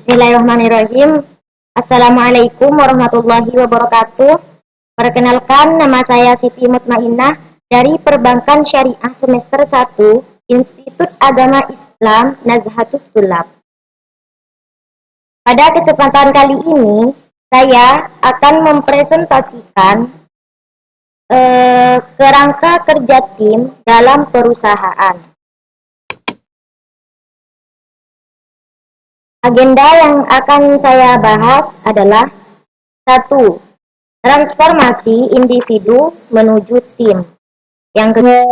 Bismillahirrahmanirrahim. Assalamualaikum warahmatullahi wabarakatuh. Perkenalkan, nama saya Siti Mutmainnah dari Perbankan Syariah semester 1 Institut Agama Islam Nazhatul Tulab. Pada kesempatan kali ini, saya akan mempresentasikan kerangka kerja tim dalam perusahaan. Agenda yang akan saya bahas adalah 1. Transformasi individu menuju tim. Yang kedua,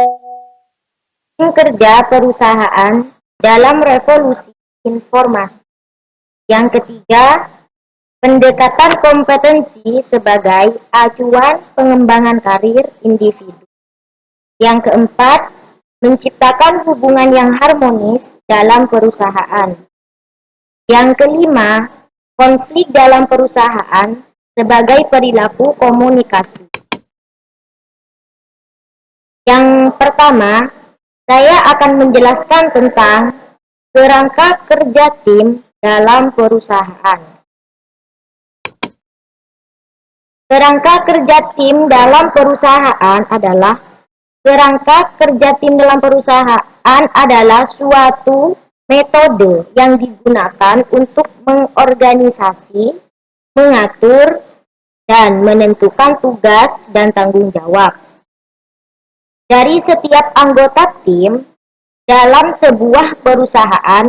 tim kerja perusahaan dalam revolusi informasi. Yang ketiga, pendekatan kompetensi sebagai acuan pengembangan karir individu. Yang keempat, menciptakan hubungan yang harmonis dalam perusahaan. Yang kelima, konflik dalam perusahaan sebagai perilaku komunikasi. Yang pertama, saya akan menjelaskan tentang kerangka kerja tim dalam perusahaan. Kerangka kerja tim dalam perusahaan adalah suatu metode yang digunakan untuk mengorganisasi, mengatur, dan menentukan tugas dan tanggung jawab dari setiap anggota tim dalam sebuah perusahaan.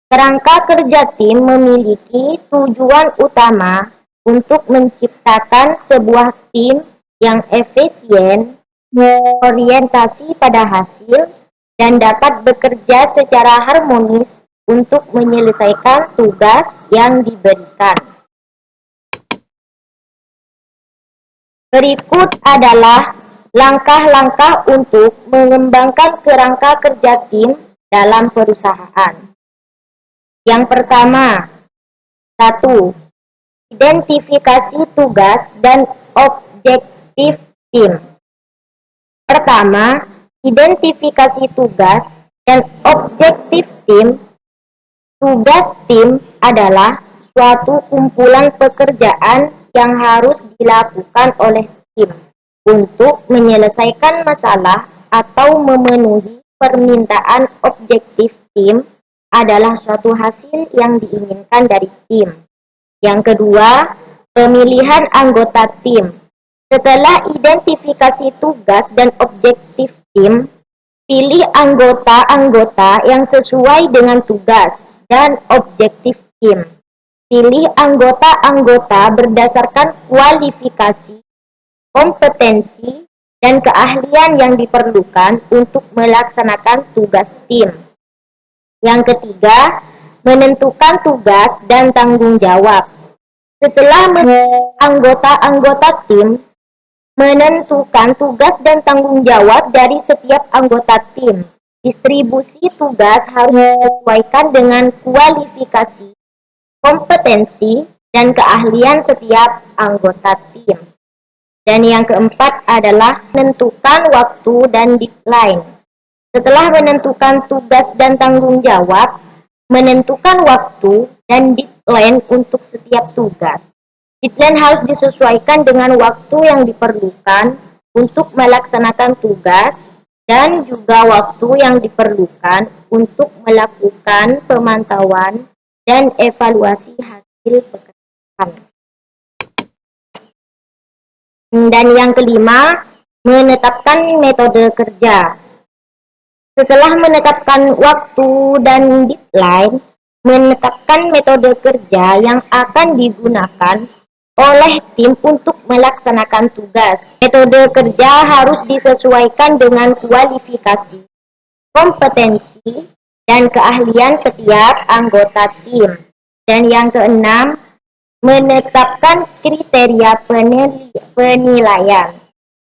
Kerangka kerja tim memiliki tujuan utama untuk menciptakan sebuah tim yang efisien, berorientasi pada hasil, dan dapat bekerja secara harmonis untuk menyelesaikan tugas yang diberikan. Berikut adalah langkah-langkah untuk mengembangkan kerangka kerja tim dalam perusahaan. Yang pertama, 1. Identifikasi tugas dan objektif tim. Pertama, identifikasi tugas dan objektif tim. Tugas tim adalah suatu kumpulan pekerjaan yang harus dilakukan oleh tim untuk menyelesaikan masalah atau memenuhi permintaan. Objektif tim adalah suatu hasil yang diinginkan dari tim. Yang kedua, pemilihan anggota tim. Setelah identifikasi tugas dan objektif tim, pilih anggota-anggota yang sesuai dengan tugas dan objektif tim. Pilih anggota-anggota berdasarkan kualifikasi, kompetensi, dan keahlian yang diperlukan untuk melaksanakan tugas tim. Yang ketiga, menentukan tugas dan tanggung jawab. Setelah anggota-anggota tim, menentukan tugas dan tanggung jawab dari setiap anggota tim. Distribusi tugas harus disesuaikan dengan kualifikasi, kompetensi, dan keahlian setiap anggota tim. Dan yang keempat adalah menentukan waktu dan deadline. Setelah menentukan tugas dan tanggung jawab, menentukan waktu dan deadline untuk setiap tugas. Deadline harus disesuaikan dengan waktu yang diperlukan untuk melaksanakan tugas dan juga waktu yang diperlukan untuk melakukan pemantauan dan evaluasi hasil pekerjaan. Dan yang kelima, menetapkan metode kerja. Setelah menetapkan waktu dan deadline, menetapkan metode kerja yang akan digunakan oleh tim untuk melaksanakan tugas. Metode kerja harus disesuaikan dengan kualifikasi, kompetensi, dan keahlian setiap anggota tim. Dan yang keenam, menetapkan kriteria penilaian.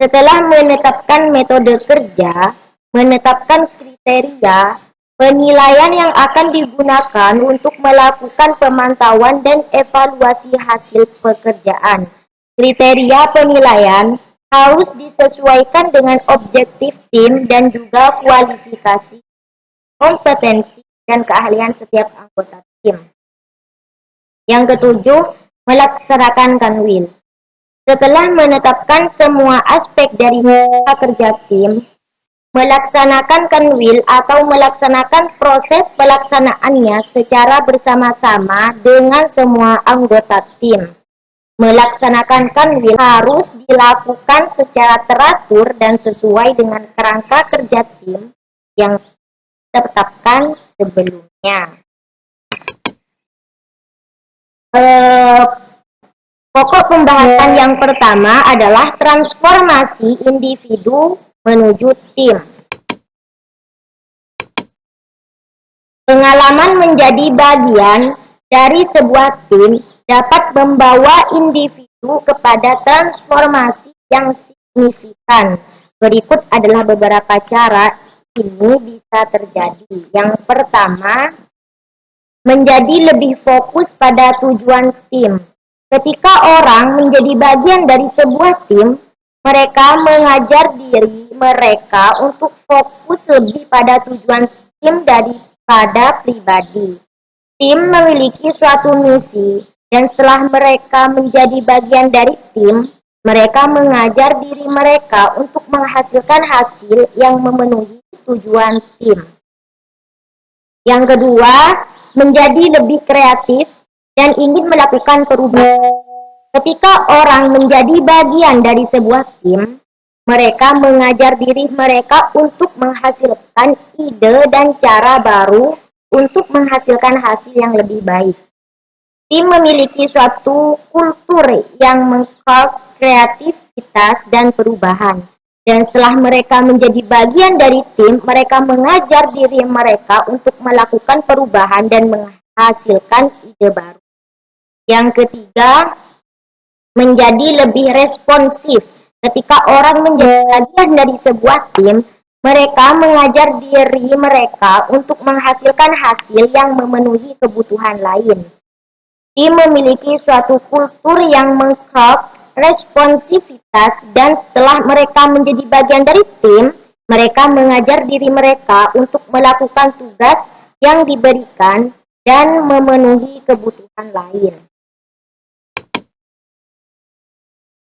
Setelah menetapkan metode kerja, menetapkan kriteria penilaian yang akan digunakan untuk melakukan pemantauan dan evaluasi hasil pekerjaan. Kriteria penilaian harus disesuaikan dengan objektif tim dan juga kualifikasi, kompetensi, dan keahlian setiap anggota tim. Yang ketujuh, melaksanakan kanwil. Setelah menetapkan semua aspek dari kerja tim, melaksanakan kanwil atau melaksanakan proses pelaksanaannya secara bersama-sama dengan semua anggota tim. Melaksanakan kanwil harus dilakukan secara teratur dan sesuai dengan kerangka kerja tim yang ditetapkan sebelumnya. Pokok pembahasan yang pertama adalah transformasi individu menuju tim. Pengalaman menjadi bagian dari sebuah tim dapat membawa individu kepada transformasi yang signifikan. Berikut adalah beberapa cara ini bisa terjadi. Yang pertama, menjadi lebih fokus pada tujuan tim. Ketika orang menjadi bagian dari sebuah tim, mereka mengajar diri mereka untuk fokus lebih pada tujuan tim daripada pribadi. Tim memiliki suatu misi, dan setelah mereka menjadi bagian dari tim, mereka mengajar diri mereka untuk menghasilkan hasil yang memenuhi tujuan tim. Yang kedua, menjadi lebih kreatif dan ingin melakukan perubahan. Ketika orang menjadi bagian dari sebuah tim, mereka mengajar diri mereka untuk menghasilkan ide dan cara baru untuk menghasilkan hasil yang lebih baik. Tim memiliki suatu kultur yang mengkol kreativitas dan perubahan. Dan setelah mereka menjadi bagian dari tim, mereka mengajar diri mereka untuk melakukan perubahan dan menghasilkan ide baru. Yang ketiga, menjadi lebih responsif. Ketika orang menjadi bagian dari sebuah tim, mereka mengajar diri mereka untuk menghasilkan hasil yang memenuhi kebutuhan lain. Tim memiliki suatu kultur yang mengkop responsivitas, dan setelah mereka menjadi bagian dari tim, mereka mengajar diri mereka untuk melakukan tugas yang diberikan dan memenuhi kebutuhan lain.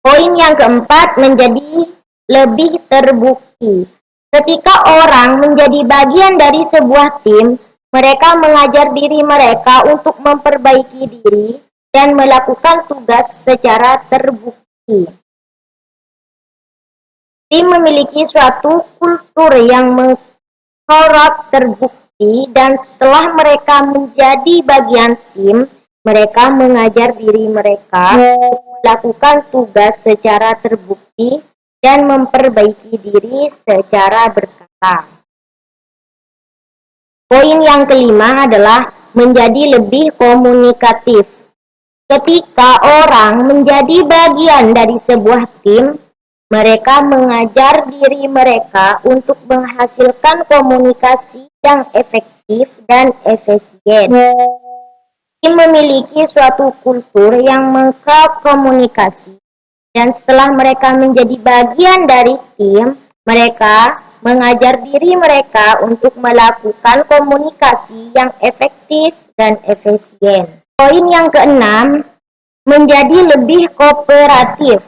Poin yang keempat, menjadi lebih terbukti. Ketika orang menjadi bagian dari sebuah tim, mereka mengajar diri mereka untuk memperbaiki diri dan melakukan tugas secara terbukti. Tim memiliki suatu kultur yang mengkorot terbukti, dan setelah mereka menjadi bagian tim, mereka mengajar diri mereka melakukan tugas secara terbukti dan memperbaiki diri secara berkala. Poin yang kelima adalah menjadi lebih komunikatif. Ketika orang menjadi bagian dari sebuah tim, mereka mengajar diri mereka untuk menghasilkan komunikasi yang efektif dan efisien. Tim memiliki suatu kultur yang mengkop komunikasi, dan setelah mereka menjadi bagian dari tim, mereka mengajar diri mereka untuk melakukan komunikasi yang efektif dan efisien. Poin yang keenam, menjadi lebih kooperatif.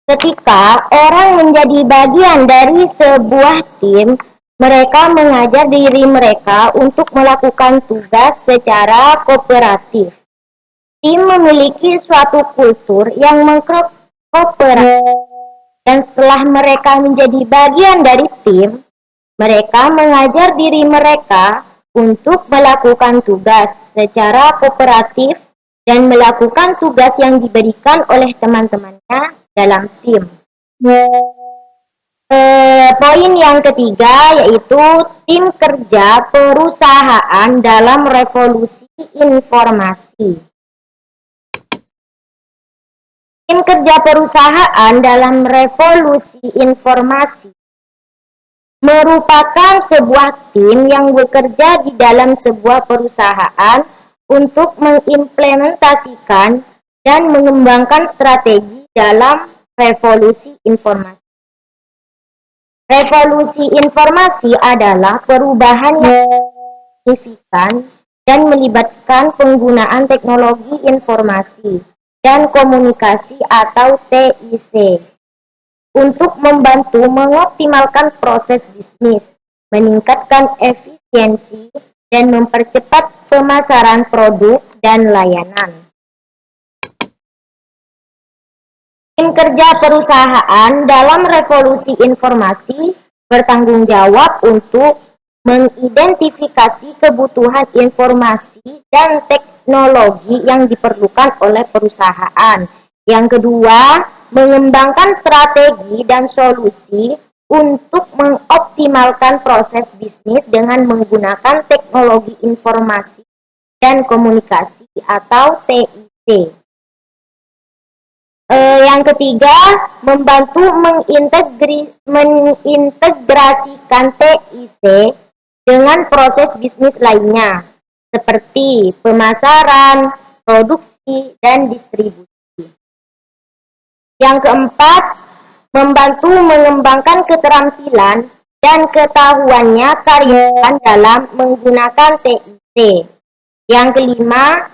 Ketika orang menjadi bagian dari sebuah tim, mereka mengajar diri mereka untuk melakukan tugas secara kooperatif. Tim memiliki suatu kultur yang mengkooperatif, dan setelah mereka menjadi bagian dari tim, mereka mengajar diri mereka untuk melakukan tugas secara kooperatif dan melakukan tugas yang diberikan oleh teman-temannya dalam tim. Poin yang ketiga yaitu tim kerja perusahaan dalam revolusi informasi. Tim kerja perusahaan dalam revolusi informasi merupakan sebuah tim yang bekerja di dalam sebuah perusahaan untuk mengimplementasikan dan mengembangkan strategi dalam revolusi informasi. Revolusi informasi adalah perubahan yang signifikan dan melibatkan penggunaan teknologi informasi dan komunikasi atau TIC untuk membantu mengoptimalkan proses bisnis, meningkatkan efisiensi, dan mempercepat pemasaran produk dan layanan. Tim kerja perusahaan dalam revolusi informasi bertanggung jawab untuk mengidentifikasi kebutuhan informasi dan teknologi yang diperlukan oleh perusahaan. Yang kedua, mengembangkan strategi dan solusi untuk mengoptimalkan proses bisnis dengan menggunakan teknologi informasi dan komunikasi atau TIC. Yang ketiga, membantu mengintegrasikan TIC dengan proses bisnis lainnya, seperti pemasaran, produksi, dan distribusi. Yang keempat, membantu mengembangkan keterampilan dan ketahuannya karyawan dalam menggunakan TIC. Yang kelima,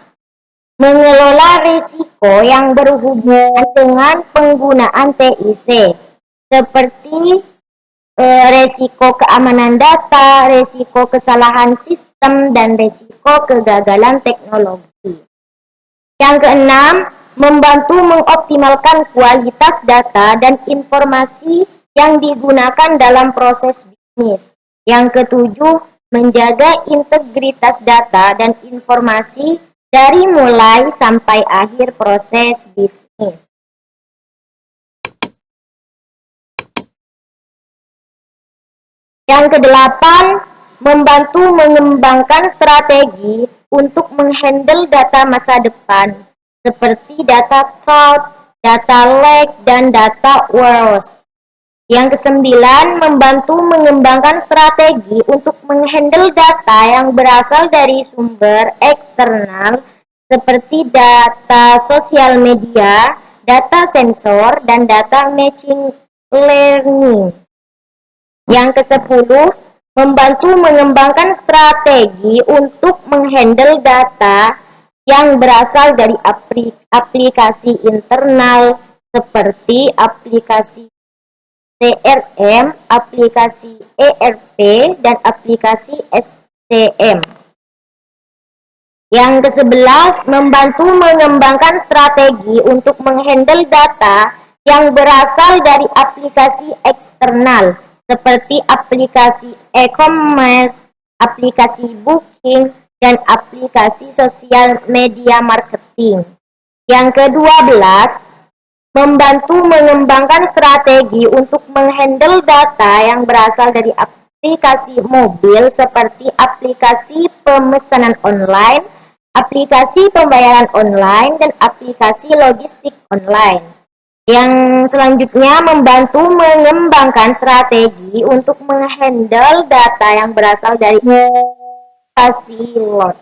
mengelola risiko yang berhubungan dengan penggunaan TIC, seperti resiko keamanan data, resiko kesalahan sistem, dan resiko kegagalan teknologi. Yang keenam, membantu mengoptimalkan kualitas data dan informasi yang digunakan dalam proses bisnis. Yang ketujuh, menjaga integritas data dan informasi dari mulai sampai akhir proses bisnis. Yang kedelapan, membantu mengembangkan strategi untuk menghandle data masa depan, seperti data cloud, data lake, dan data warehouse. Yang kesembilan, membantu mengembangkan strategi untuk menghandle data yang berasal dari sumber eksternal seperti data sosial media, data sensor, dan data machine learning. Yang kesepuluh, membantu mengembangkan strategi untuk menghandle data yang berasal dari aplikasi internal seperti aplikasi CRM, aplikasi ERP, dan aplikasi SCM. Yang ke-11, membantu mengembangkan strategi untuk menghandle data yang berasal dari aplikasi eksternal, seperti aplikasi e-commerce, aplikasi booking, dan aplikasi sosial media marketing. Yang ke-12, membantu mengembangkan strategi untuk menghandle data yang berasal dari aplikasi mobil seperti aplikasi pemesanan online, aplikasi pembayaran online, dan aplikasi logistik online. Yang selanjutnya, membantu mengembangkan strategi untuk menghandle data yang berasal dari aplikasi lot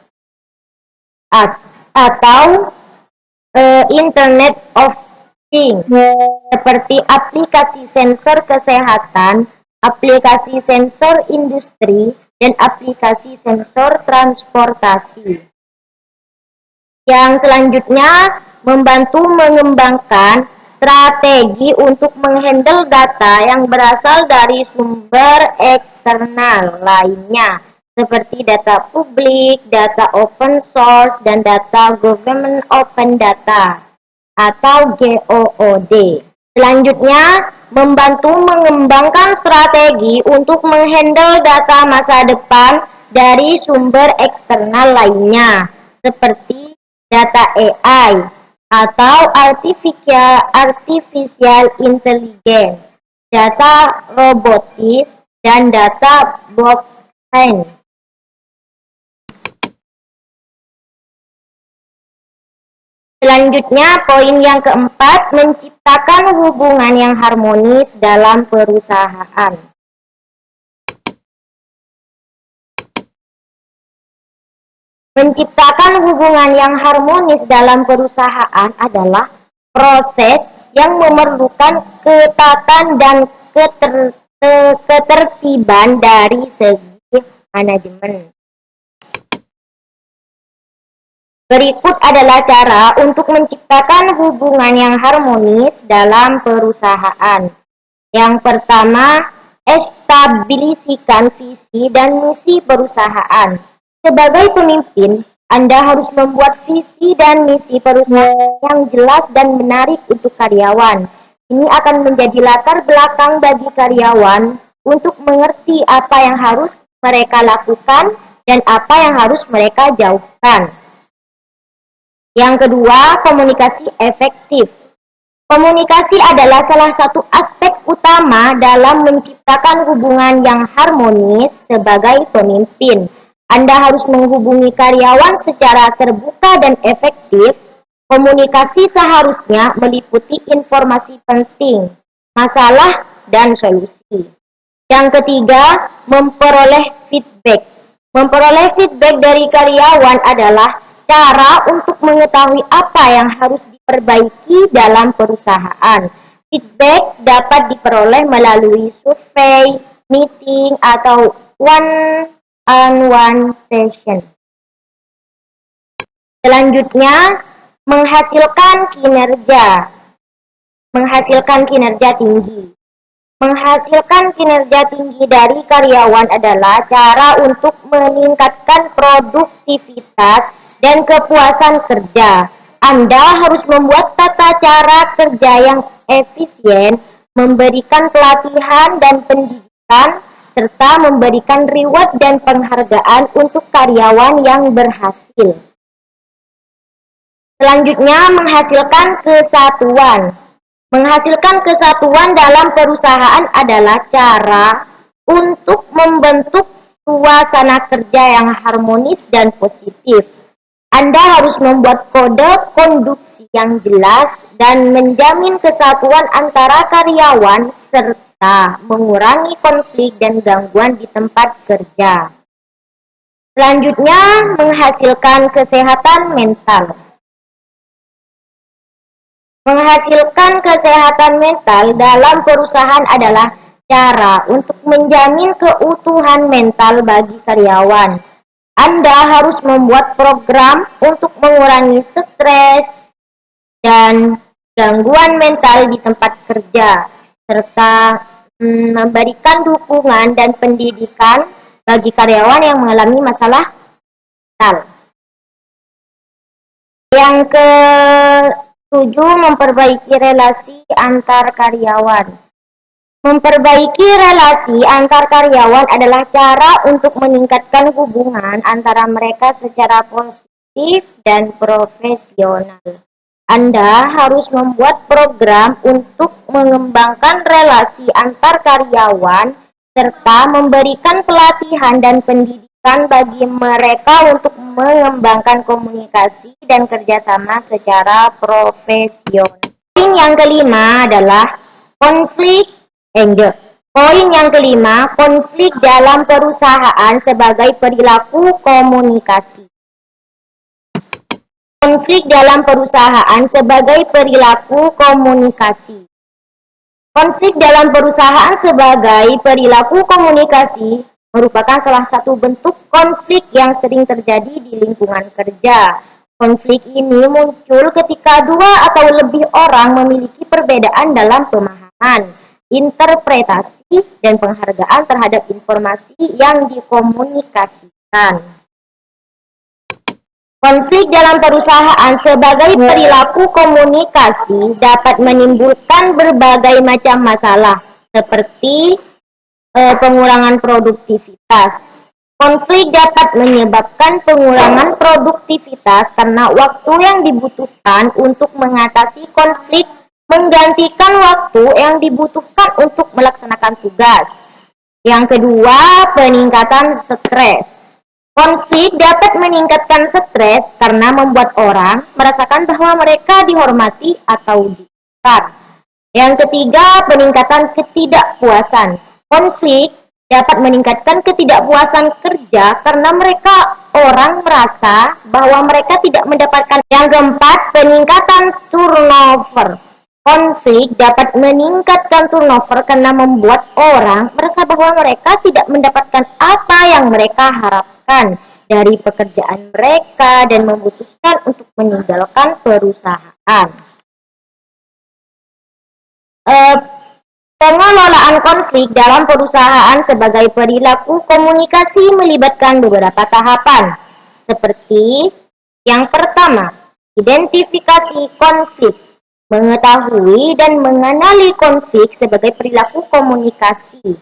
atau Internet of seperti aplikasi sensor kesehatan, aplikasi sensor industri, dan aplikasi sensor transportasi. Yang selanjutnya, membantu mengembangkan strategi untuk menghandle data yang berasal dari sumber eksternal lainnya, seperti data publik, data open source, dan data government open data atau GOOD. Selanjutnya, membantu mengembangkan strategi untuk menghandle data masa depan dari sumber eksternal lainnya, seperti data AI atau artificial intelligence, data robotis, dan data blockchain. Selanjutnya, poin yang keempat, menciptakan hubungan yang harmonis dalam perusahaan. Menciptakan hubungan yang harmonis dalam perusahaan adalah proses yang memerlukan ketatan dan ketertiban dari segi manajemen. Berikut adalah cara untuk menciptakan hubungan yang harmonis dalam perusahaan. Yang pertama, establisikan visi dan misi perusahaan. Sebagai pemimpin, Anda harus membuat visi dan misi perusahaan yang jelas dan menarik untuk karyawan. Ini akan menjadi latar belakang bagi karyawan untuk mengerti apa yang harus mereka lakukan dan apa yang harus mereka jauhkan. Yang kedua, komunikasi efektif. Komunikasi adalah salah satu aspek utama dalam menciptakan hubungan yang harmonis sebagai pemimpin. Anda harus menghubungi karyawan secara terbuka dan efektif. Komunikasi seharusnya meliputi informasi penting, masalah, dan solusi. Yang ketiga, memperoleh feedback. Memperoleh feedback dari karyawan adalah cara untuk mengetahui apa yang harus diperbaiki dalam perusahaan. Feedback dapat diperoleh melalui survei, meeting, atau one-on-one session. Selanjutnya, menghasilkan kinerja. Menghasilkan kinerja tinggi. Menghasilkan kinerja tinggi dari karyawan adalah cara untuk meningkatkan produktivitas dan kepuasan kerja. Anda harus membuat tata cara kerja yang efisien, memberikan pelatihan dan pendidikan, serta memberikan reward dan penghargaan untuk karyawan yang berhasil. Selanjutnya, menghasilkan kesatuan. Menghasilkan kesatuan dalam perusahaan adalah cara untuk membentuk suasana kerja yang harmonis dan positif. Anda harus membuat kode konduksi yang jelas dan menjamin kesatuan antara karyawan serta mengurangi konflik dan gangguan di tempat kerja. Selanjutnya, menghasilkan kesehatan mental. Menghasilkan kesehatan mental dalam perusahaan adalah cara untuk menjamin keutuhan mental bagi karyawan. Anda harus membuat program untuk mengurangi stres dan gangguan mental di tempat kerja, serta memberikan dukungan dan pendidikan bagi karyawan yang mengalami masalah mental. Yang ke-7, memperbaiki relasi antar karyawan. Memperbaiki relasi antar karyawan adalah cara untuk meningkatkan hubungan antara mereka secara positif dan profesional. Anda harus membuat program untuk mengembangkan relasi antar karyawan serta memberikan pelatihan dan pendidikan bagi mereka untuk mengembangkan komunikasi dan kerjasama secara profesional. Poin yang kelima adalah konflik. Poin yang kelima, konflik dalam perusahaan sebagai perilaku komunikasi. Konflik dalam perusahaan sebagai perilaku komunikasi. Konflik dalam perusahaan sebagai perilaku komunikasi merupakan salah satu bentuk konflik yang sering terjadi di lingkungan kerja. Konflik ini muncul ketika dua atau lebih orang memiliki perbedaan dalam pemahaman, interpretasi, dan penghargaan terhadap informasi yang dikomunikasikan. Konflik dalam perusahaan sebagai perilaku komunikasi dapat menimbulkan berbagai macam masalah, seperti pengurangan produktivitas. Konflik dapat menyebabkan pengurangan produktivitas karena waktu yang dibutuhkan untuk mengatasi konflik menggantikan waktu yang dibutuhkan untuk melaksanakan tugas. Yang kedua, peningkatan stres. Konflik dapat meningkatkan stres karena membuat orang merasakan bahwa mereka dihormati atau dihargai. Yang ketiga, peningkatan ketidakpuasan. Konflik dapat meningkatkan ketidakpuasan kerja karena orang merasa bahwa mereka tidak mendapatkan. Yang keempat, peningkatan turnover. Konflik dapat meningkatkan turnover karena membuat orang merasa bahwa mereka tidak mendapatkan apa yang mereka harapkan. dari pekerjaan mereka dan memutuskan untuk meninggalkan perusahaan. Pengelolaan konflik dalam perusahaan sebagai perilaku komunikasi melibatkan beberapa tahapan, seperti yang pertama, identifikasi konflik, mengetahui dan mengenali konflik sebagai perilaku komunikasi.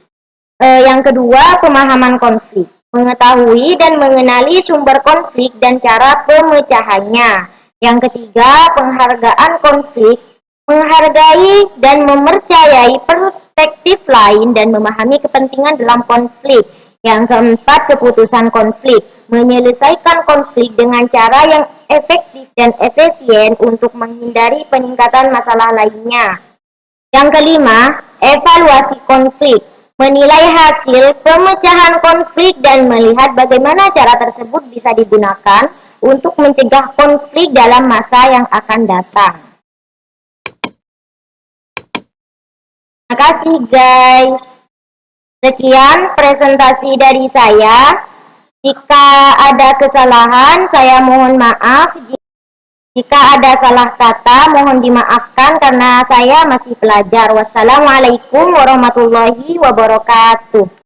Yang kedua, pemahaman konflik, mengetahui dan mengenali sumber konflik dan cara pemecahannya. Yang ketiga, penghargaan konflik, menghargai dan mempercayai perspektif lain dan memahami kepentingan dalam konflik. Yang keempat, keputusan konflik, menyelesaikan konflik dengan cara yang efektif dan efisien untuk menghindari peningkatan masalah lainnya. Yang kelima, evaluasi konflik, menilai hasil pemecahan konflik dan melihat bagaimana cara tersebut bisa digunakan untuk mencegah konflik dalam masa yang akan datang. Terima kasih guys. Sekian presentasi dari saya. Jika ada kesalahan, saya mohon maaf. Jika ada salah kata, mohon dimaafkan karena saya masih pelajar. Wassalamualaikum warahmatullahi wabarakatuh.